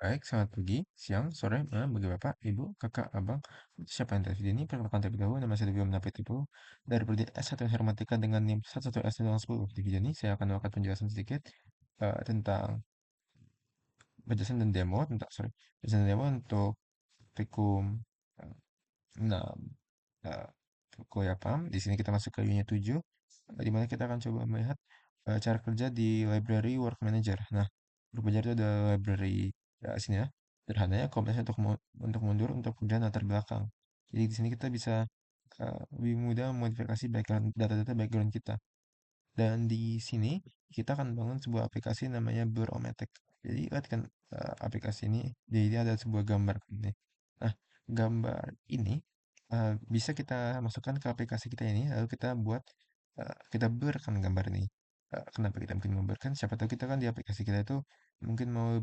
Baik, selamat pagi, siang, sore, malam bagi Bapak, Ibu, Kakak, Abang, siapa yang tahu video ini, perkenalkan terlebih dahulu, nama saya Dewi Menapit Ibu, dari Prodi S1 Informatika dengan NIM 11110. Di video ini saya akan melakukan penjelasan sedikit tentang penjelasan dan demo untuk Pikum 6 uh, Koyapam. Di sini kita masuk ke unit 7, di mana kita akan coba melihat cara kerja di library work manager. Nah, work manager itu ada library sini ya. Sederhananya kompresnya untuk mundur untuk kemudian latar belakang. Jadi di sini kita bisa lebih mudah memodifikasi background data-data background kita. Dan di sini kita akan bangun sebuah aplikasi namanya Blur-O-Matic. Jadi lihat kan aplikasi ini, jadi ada sebuah gambar ini. Nah, gambar ini bisa kita masukkan ke aplikasi kita ini, lalu kita buat kita blur kan gambar ini. Kenapa kita mungkin memblurkan? Siapa tahu kita kan di aplikasi kita itu mungkin mau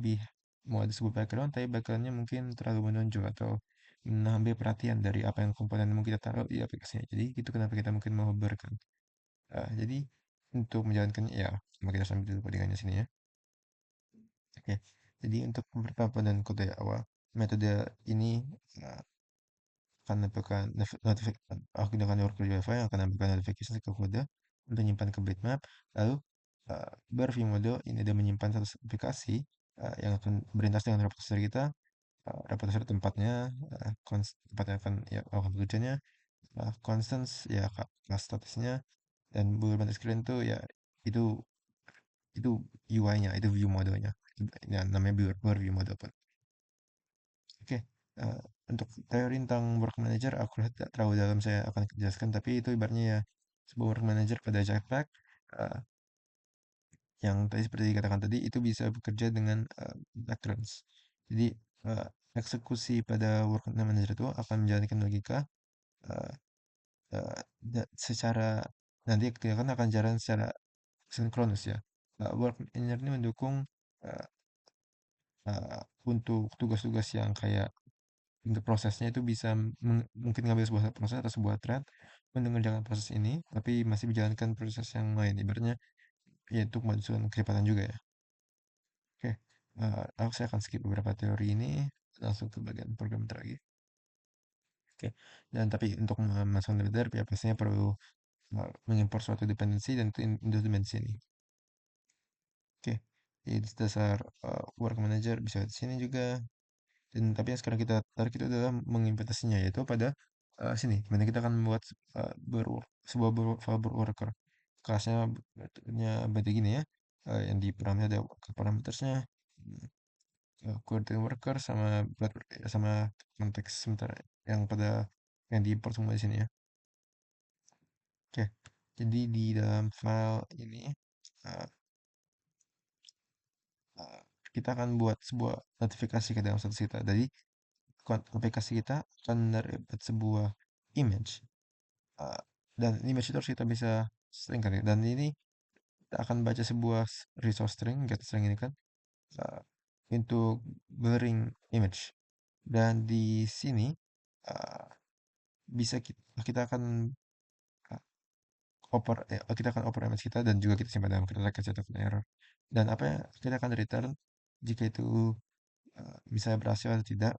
ada sebuah background, tapi backgroundnya mungkin terlalu menonjol atau mengambil perhatian dari apa yang komponen yang mau kita taruh di aplikasinya. Jadi itu kenapa kita mungkin mau blur kan. Jadi untuk menjalankannya ya, sama kita sambil dulu codingannya sini ya. Oke. Jadi untuk beberapa dan kode awal, metode ini uh, akan menampilkan dengan worker Java yang akan menampilkan notification ke kode untuk menyimpan ke bitmap. Lalu view mode ini ada menyimpan satu aplikasi yang akan berintas dengan repository kita. Repository tempatnya, tempatnya akan ya akan bekerjanya, constants ya kelas statusnya, dan boolean screen itu ya itu itu UI-nya, itu view modenya. Ya, namanya view model pun. Oke, eh, untuk teori tentang work manager, aku tidak terlalu dalam saya akan jelaskan, tapi itu ibaratnya ya sebuah work manager pada Jetpack eh, yang tadi seperti dikatakan tadi itu bisa bekerja dengan backgrounds. Jadi eh, eksekusi pada work manager itu akan menjalankan logika eh, secara nanti kita akan jalan secara sinkronus ya. Work manager ini mendukung eh, untuk tugas-tugas yang kayak untuk prosesnya itu bisa mungkin ngambil sebuah proses atau sebuah thread mengerjakan proses ini tapi masih menjalankan proses yang lain ibaratnya yaitu kemajuan kecepatan juga ya. Oke, saya akan skip beberapa teori ini langsung ke bagian program terakhir. Oke, dan tapi untuk memasukkan leader ya pastinya perlu mengimport suatu dependensi dan itu dependensi ini. Oke, jadi dasar work manager bisa di sini juga. Dan tapi yang sekarang kita tarik itu adalah mengimplementasinya yaitu pada sini, dimana kita akan membuat sebuah file worker. Kelasnya bentuknya bentuk gini ya, yang di programnya ada parametersnya, coordinate worker sama sama konteks sementara yang yang diimport semua di sini ya. Oke, jadi di dalam file ini uh, uh, kita akan buat sebuah notifikasi ke dalam status kita. Jadi aplikasi kita akan dapat sebuah image uh, dan image itu harus kita bisa string kan ya. Dan ini kita akan baca sebuah resource string get string ini kan uh, untuk blurring image dan di sini uh, bisa kita akan uh, kita akan oper image kita dan juga kita simpan dalam kertas kaca ataupun error dan apa ya kita akan return jika itu bisa berhasil atau tidak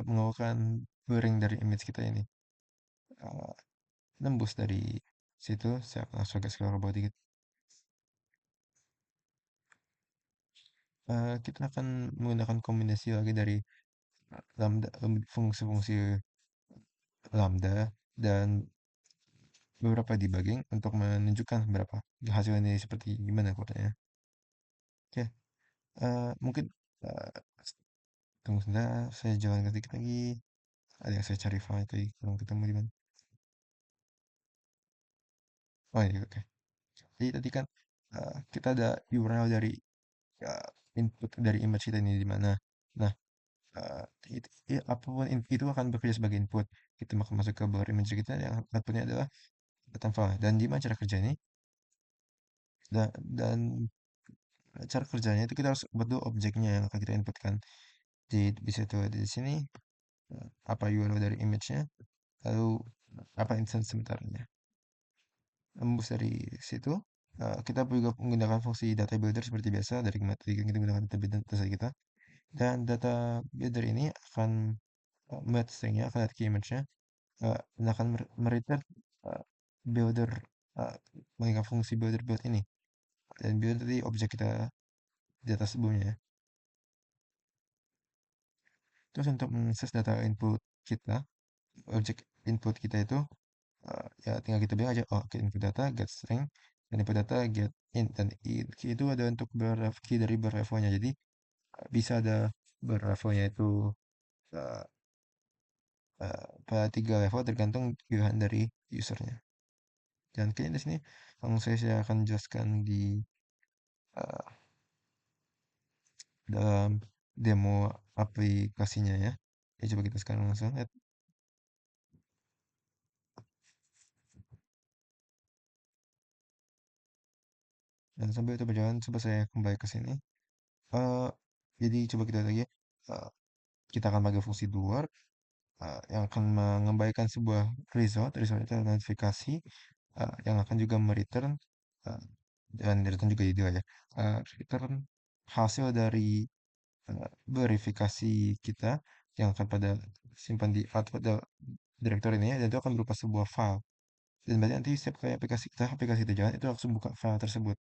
melakukan blurring dari image kita ini. uh, Nembus dari situ saya akan langsung agak scroll ke bawah dikit. Kita akan menggunakan kombinasi lagi dari lambda fungsi-fungsi lambda dan beberapa debugging untuk menunjukkan berapa hasil ini seperti gimana kodenya. Oke, mungkin eh, tunggu sebentar saya jalan sedikit lagi, ada yang saya cari file tadi belum ketemu di mana. Oh ini oke. Jadi tadi kan kita ada URL dari uh, input dari image kita ini di mana. Nah, uh, apapun itu akan bekerja sebagai input. Kita akan masuk ke blur image kita yang outputnya adalah data file. Dan gimana cara kerja ini? Dan cara kerjanya itu kita harus buat dulu objeknya yang akan kita inputkan. Jadi bisa tuh di sini apa URL dari image-nya, lalu apa instance sebentarnya. Embus dari situ. Kita juga menggunakan fungsi data builder seperti biasa dari tadi kan kita menggunakan data builder data kita. Dan data builder ini akan melihat stringnya, akan lihat key image-nya, dan akan mereturn uh, builder uh, menggunakan fungsi builder build ini. Dan build tadi objek kita di atas sebelumnya. Terus untuk mengakses data input kita, objek input kita itu ya tinggal kita bilang aja oh ke input data get string dan input data get int dan key itu ada untuk key dari berlevelnya. Jadi bisa ada berlevelnya itu uh, pada 3 level tergantung pilihan dari usernya. Dan kayaknya di sini langsung saya akan jelaskan di uh, dalam demo aplikasinya ya. Ya coba kita sekarang langsung lihat. Dan sambil itu berjalan, coba saya kembali ke sini. Eh, jadi coba kita lihat lagi. Eh, kita akan pakai fungsi do word yang akan mengembalikan sebuah result. Result itu adalah notifikasi yang akan juga mereturn uh, dan return juga ide ya. Return hasil dari verifikasi kita yang akan pada simpan di output directory ini ya, dan itu akan berupa sebuah file. Dan berarti nanti setiap kali aplikasi kita jalan itu langsung buka file tersebut.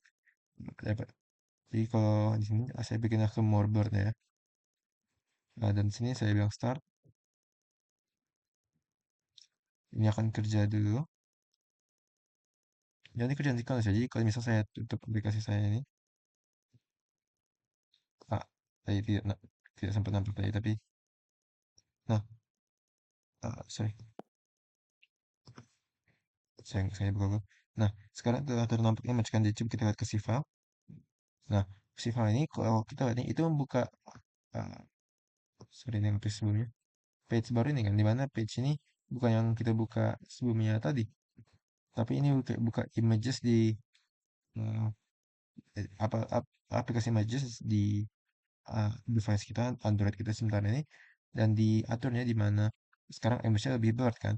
Jadi kalau di sini saya bikin akun Morbird ya. Dan di sini saya bilang start. Ini akan kerja dulu. Jadi kerja nanti kalau jadi kalau misal saya tutup aplikasi saya ini, ah, saya tidak sempat nampak tadi, tapi nah, sorry, saya buka dulu. Nah, sekarang telah ternampak image kan, jadi coba kita lihat ke si file. Nah, si file ini kalau kita lihat ini itu membuka, ah, sorry ini yang page sebelumnya, page baru ini kan, dimana page ini bukan yang kita buka sebelumnya tadi, tapi ini buka images di eh, aplikasi images di device kita, Android kita sebentar ini, dan diaturnya di mana sekarang image-nya lebih blurred kan.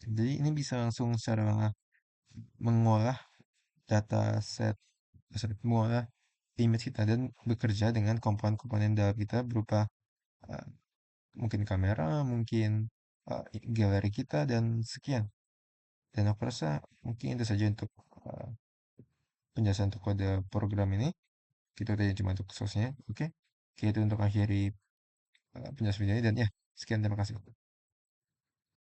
Jadi ini bisa langsung secara mengolah data set, mengolah image kita dan bekerja dengan komponen-komponen dalam kita berupa uh, mungkin kamera, mungkin galeri kita dan sekian. Dan aku rasa mungkin itu saja untuk uh, penjelasan untuk kode program ini. Kita tadi cuma untuk source-nya. Oke. Oke, itu untuk akhiri penjelasan video ini dan ya, sekian terima kasih.